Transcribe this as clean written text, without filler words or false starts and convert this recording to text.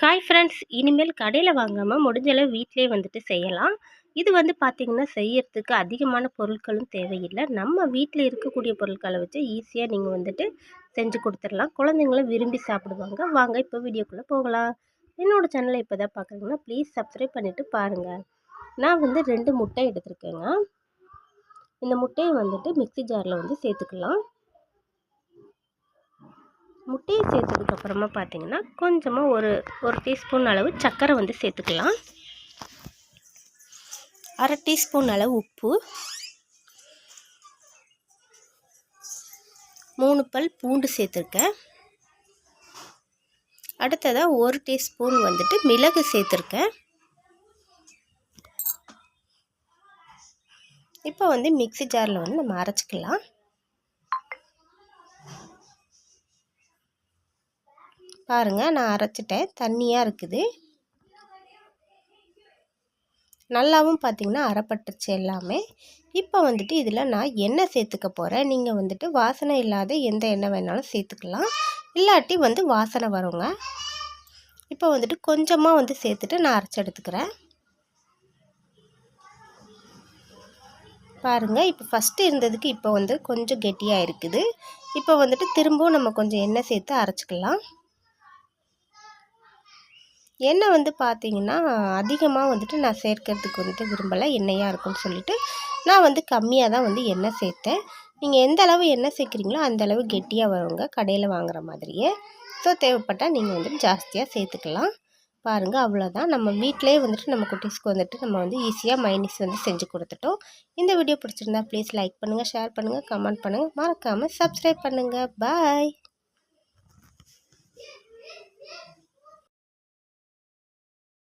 Hi friends, இனிமேல் கடையில் வாங்காமல் முடிஞ்ச அளவு வீட்டிலே வந்துட்டு செய்யலாம். இது வந்து பார்த்திங்கன்னா செய்யறதுக்கு அதிகமான பொருட்களும் தேவையில்லை. நம்ம வீட்டில் இருக்கக்கூடிய பொருட்களை வச்சு ஈஸியாக நீங்கள் வந்துட்டு செஞ்சு கொடுத்துடலாம். குழந்தைங்களும் விரும்பி சாப்பிடுவாங்க. வாங்க இப்போ வீடியோக்குள்ளே போகலாம். என்னோடய சேனலை இப்போ தான் பார்க்குறீங்கன்னா ப்ளீஸ் சப்ஸ்கிரைப் பண்ணிவிட்டு பாருங்கள். நான் வந்து 2 முட்டை எடுத்திருக்கேங்க. இந்த முட்டையை வந்துட்டு மிக்ஸி ஜாரில் வந்து சேர்த்துக்கலாம். முட்டையை சேர்த்ததுக்கப்புறமா பார்த்திங்கன்னா கொஞ்சமாக ஒரு டீஸ்பூன் அளவு சர்க்கரை வந்து சேர்த்துக்கலாம். 1/2 டீஸ்பூன் அளவு உப்பு, 3 பல் பூண்டு சேர்த்துருக்கேன். அடுத்ததாக 1 டீஸ்பூன் வந்துட்டு மிளகு சேர்த்துருக்கேன். இப்போ வந்து மிக்ஸி ஜாரில் வந்து நம்ம அரைச்சிக்கலாம். பாருங்கள், நான் அரைச்சிட்டேன். தண்ணியாக இருக்குது. நல்லாவும் பார்த்திங்கன்னா அரைப்பட்டுருச்சு எல்லாமே. இப்போ வந்துட்டு இதில் நான் எண்ணெய் சேர்த்துக்க போகிறேன். நீங்கள் வந்துட்டு வாசனை இல்லாத எந்த எண்ணெய் வேணாலும் சேர்த்துக்கலாம், இல்லாட்டி வந்து வாசனை வருங்க. இப்போ வந்துட்டு கொஞ்சமாக வந்து சேர்த்துட்டு நான் அரைச்சி எடுத்துக்கிறேன். பாருங்கள், இப்போ ஃபஸ்ட்டு இருந்ததுக்கு இப்போ வந்து கொஞ்சம் கெட்டியாக இருக்குது. இப்போ வந்துட்டு திரும்பவும் நம்ம கொஞ்சம் எண்ணெய் சேர்த்து அரைச்சிக்கலாம். எண்ணெய் வந்து பார்த்திங்கன்னா அதிகமாக வந்துட்டு நான் சேர்க்கறதுக்கு வந்துட்டு விரும்பலை, எண்ணெயாக இருக்கும்னு சொல்லிவிட்டு நான் வந்து கம்மியாக தான் வந்து எண்ணெய் சேர்த்தேன். நீங்கள் எந்த அளவு எண்ணெய் சேர்க்குறீங்களோ அந்தளவு கெட்டியாக வருங்க, கடையில் வாங்குகிற மாதிரியே. ஸோ தேவைப்பட்டால் நீங்கள் வந்துட்டு ஜாஸ்தியாக சேர்த்துக்கலாம். பாருங்கள், அவ்வளோதான். நம்ம வீட்டிலே வந்துட்டு நம்ம குட்டீஸ்க்கு வந்துட்டு நம்ம வந்து ஈஸியாக மைனீஸ் வந்து செஞ்சு கொடுத்துட்டோம். இந்த வீடியோ பிடிச்சிருந்தா ப்ளீஸ் லைக் பண்ணுங்கள், ஷேர் பண்ணுங்கள், கமெண்ட் பண்ணுங்கள், மறக்காமல் சப்ஸ்கிரைப் பண்ணுங்கள். பாய்.